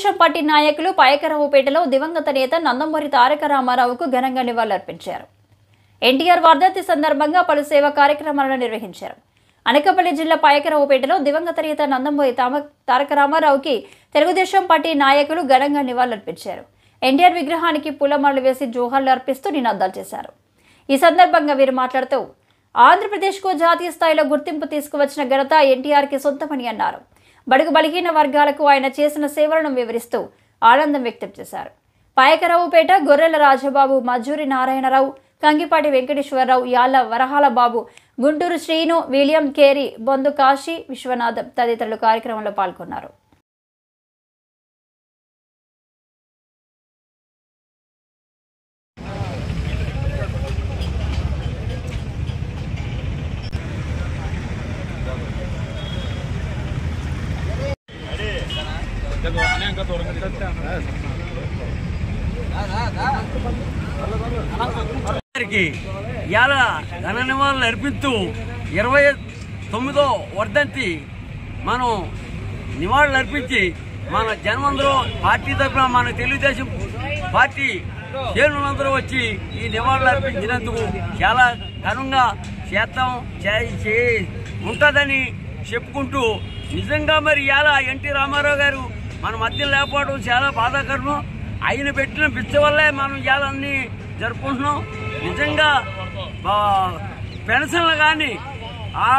Telugu Desam party నాయకులు పాయకరావుపేటలో దివంగత నేత నందమూరి తారక రామారావుకు ఘనంగా నివాళులర్పించారు. ఎన్టీఆర్ వర్ధంతి సందర్భంగా పలు సేవా కార్యక్రమాలను నిర్వహించారు. అనకాపల్లి జిల్లా పాయకరావుపేటలో దివంగత నేత నందమూరి తారక రామారావుకి తెలుగుదేశం పార్టీ నాయకులు ఘనంగా నివాళులర్పించారు. ఎన్టీఆర్ విగ్రహానికి పూలమాలలు వేసి జోహార్లు అర్పిస్తూ నినాదాలు చేశారు. ఈ సందర్భంగా వీరు మాట్లాడుతూ ఆంధ్రప్రదేశ్కు జాతీయ స్థాయిలో గుర్తింపు తీసుకువచ్చిన ఘనత ఎన్టీఆర్కి సొంతమని అన్నారు. బడుగు బలహీన వర్గాలకు ఆయన చేసిన సేవలను వివరిస్తూ ఆనందం వ్యక్తం చేశారు. పాయకరావుపేట గొర్రెల రాజబాబు, మజూరి నారాయణరావు, కంగిపాటి వెంకటేశ్వరరావు, యాళ్ల వరహాల బాబు, గుంటూరు శ్రీను, విలియం కేరీ, బొందు కాశీ విశ్వనాథం తదితరులు కార్యక్రమంలో పాల్గొన్నారు. ఇవాళ ఘన నివాళులు అర్పిస్తూ 29వ వర్ధంతి మనం నివాళులు అర్పించి మన జనమందరూ పార్టీ తరఫున మన తెలుగుదేశం పార్టీ శ్రేణులందరూ వచ్చి ఈ నివాళులు అర్పించినందుకు చాలా ఘనంగా చేద్దాం ఉంటుందని చెప్పుకుంటూ నిజంగా మరి ఇవాళ ఎన్టీ రామారావు గారు మన మధ్య లేకపోవడం చాలా బాధాకరం. ఆయన పెట్టిన పిచ్చ వల్లే మనం ఇవాళ అన్ని జరుపుకుంటున్నాం. నిజంగా పెన్షన్లు కానీ ఆ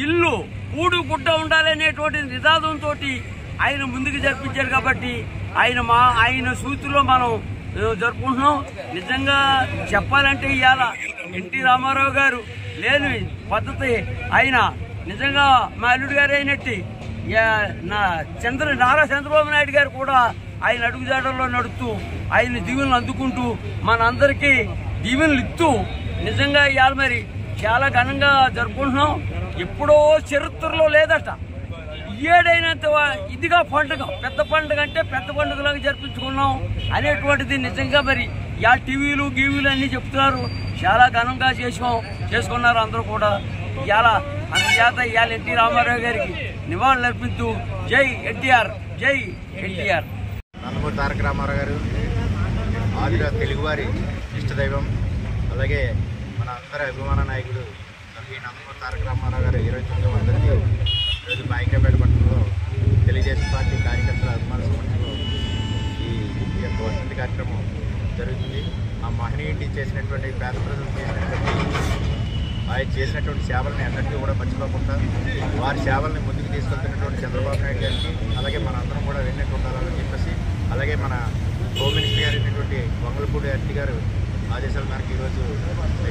ఇల్లు కూడు గుడ్డ ఉండాలనేటువంటి నినాదంతో ఆయన ముందుకు జరిపించారు కాబట్టి ఆయన సూత్రులో మనం జరుపుకుంటున్నాం. నిజంగా చెప్పాలంటే ఇవాళ ఎన్టీ రామారావు గారు లేని పద్ధతి ఆయన నిజంగా మా అల్లుడు గారు అయినట్టు నారా చంద్రబాబు నాయుడు గారు కూడా ఆయన అడుగుజాడల్లో నడుస్తూ ఆయన దీవెనలు అందుకుంటూ మనందరికీ దీవెనలు ఇస్తూ నిజంగా ఇవాళ మరి చాలా ఘనంగా జరుపుకుంటున్నాం. ఎప్పుడో చరిత్రలో లేదట ఏడైనంత ఇదిగా పండుగ, పెద్ద పండుగ అంటే పెద్ద పండుగలాగా జరిపించుకున్నాం అనేటువంటిది నిజంగా మరి ఇవాళ టీవీలు గీవీలు అన్నీ చెప్తున్నారు. చాలా ఘనంగా చేసుకున్నారు అందరూ కూడా. అందుచేత ఇవాళ ఎన్టీ రామారావు గారికి నివాళులు అర్పిస్తూ జై ఎన్టీఆర్, జై ఎన్టీఆర్. నందమూరి తారక రామారావు గారు ఆదిగా తెలుగువారి ఇష్టదైవం, అలాగే మన అందరి అభిమాన నాయకుడు ఈ నందమూరి తారక రామారావు గారు 29వ వర్ధంతి ఈరోజు పాయకరావుపేట పట్టణంలో తెలుగుదేశం పార్టీ కార్యకర్తల అభిమాన సమక్షంలో ఈ యొక్క వర్ధంతి కార్యక్రమం జరుగుతుంది. ఆ మహనీయుడిని చేసినటువంటి పేద ప్రజలు ఆయన చేసినటువంటి సేవలను ఎన్నటికీ కూడా మర్చిపోకుండా వారి సేవల్ని ముందుకు తీసుకెళ్తున్నటువంటి చంద్రబాబు నాయుడు గారికి, అలాగే మన అందరం కూడా వెన్నట్టు ఉండాలని చెప్పేసి, అలాగే మన హోమ్ మినిస్టర్ గారు అయినటువంటి వంగలపూడి అర్తి గారు ఆదేశాల మేరకు ఈరోజు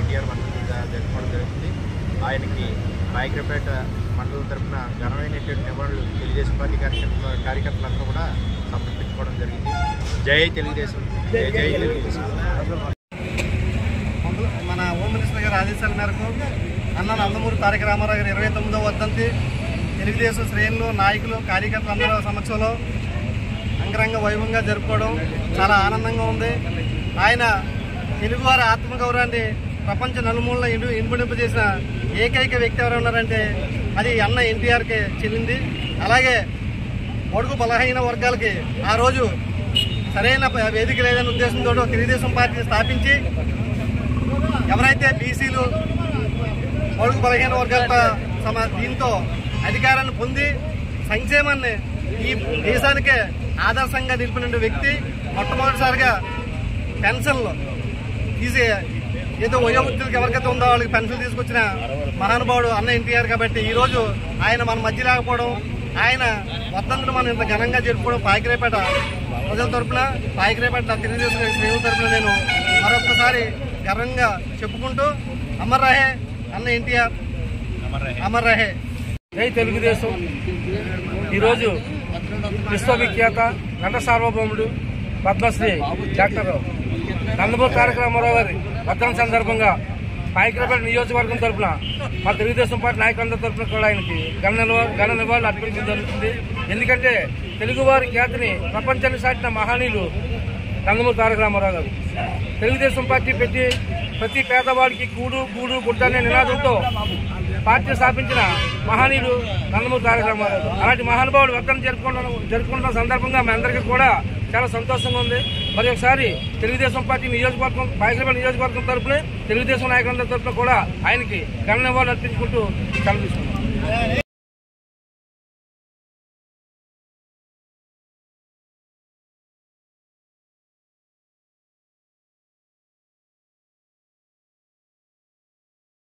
ఎన్టీఆర్ వర్ధంతి జరుపుకోవడం జరుగుతుంది. ఆయనకి పాయకరావుపేట మండలం తరఫున ఘనమైనటువంటి నివాళులు తెలుగుదేశం పార్టీ కార్యకర్తలందరూ కూడా సమర్పించుకోవడం జరిగింది. జై తెలుగుదేశం, జై జై తెలుగుదేశం. మన హోమ్ మినిస్టర్ గారి ఆదేశాల మేరకు అన్న నందమూరి తారక రామారావు గారి 29వ వర్ధంతి తెలుగుదేశం శ్రేణులు, నాయకులు, కార్యకర్తలందరూ సమక్షంలో అంగరంగ వైభవంగా జరుపుకోవడం చాలా ఆనందంగా ఉంది. ఆయన తెలుగువారి ఆత్మగౌరవాన్ని ప్రపంచ నలుమూలన ఇనుమడింపజేసిన ఏకైక వ్యక్తి ఎవరు ఉన్నారంటే అది అన్న ఎన్టీఆర్కే చెల్లింది. అలాగే బడుగు బలహీన వర్గాలకి ఆ రోజు సరైన వేదిక లేదనే ఉద్దేశంతో తెలుగుదేశం పార్టీని స్థాపించి ఎవరైతే బీసీలు, బడుగు బలహీన వర్గాలతో దీంతో అధికారాన్ని పొంది సంక్షేమాన్ని ఈ దేశానికే ఆదర్శంగా నిలిపిన వ్యక్తి, మొట్టమొదటిసారిగా పెన్షన్లు తీసి ఏదో వయోవృద్ధులకు ఎవరికైతే ఉందో వాళ్ళకి పెన్షన్ తీసుకొచ్చిన మహానుభావుడు అన్న ఎన్టీఆర్. కాబట్టి ఈరోజు ఆయన మన మధ్య లేకపోవడం, ఆయన వర్ధంతిని మనం ఇంత ఘనంగా జరుపుకోవడం పాయకరావుపేట ప్రజల తరఫున, పాయకరావుపేట తెలుగుదేశం శ్రేణుల తరఫున నేను మరొకసారి గర్వంగా చెప్పుకుంటూ అమర్ రహే అన్న ఎన్టీఆర్, అమర్ రహే. జై తెలుగుదేశం. ఈరోజు విశ్వవిఖ్యాత నట సార్వభౌముడు పద్మశ్రీ డాక్టర్ నందమూరి తారక రామారావు గారి వర్ధంతి సందర్భంగా పాయకరావుపేట నియోజకవర్గం తరఫున మా తెలుగుదేశం పార్టీ నాయకులందరి తరఫున కూడా ఆయనకి ఘన నివాళులు అర్పించడం జరుగుతుంది. ఎందుకంటే తెలుగువారి ఖ్యాతిని ప్రపంచాన్ని సాటిన మహనీయులు నందమూరి తారక రామారావు గారు. తెలుగుదేశం పార్టీ పెట్టి ప్రతి పేదవాడికి కూడు గుడ్డ అనే నినాదంతో పార్టీ స్థాపించిన మహనీయుడు నందమూరి తారక రామారావు. అలాంటి మహానుభావుడు వర్ధంతి జరుపుకుంటున్న సందర్భంగా మీ అందరికీ కూడా చాలా సంతోషంగా ఉంది. మరి ఒకసారి తెలుగుదేశం పార్టీ నియోజకవర్గం పాయకరావుపేట నియోజకవర్గం తరఫున తెలుగుదేశం నాయకులందరి తరఫున కూడా ఆయనకి ఘన నివాళులు అర్పించుకుంటూ సెలవు తీసుకున్నాం.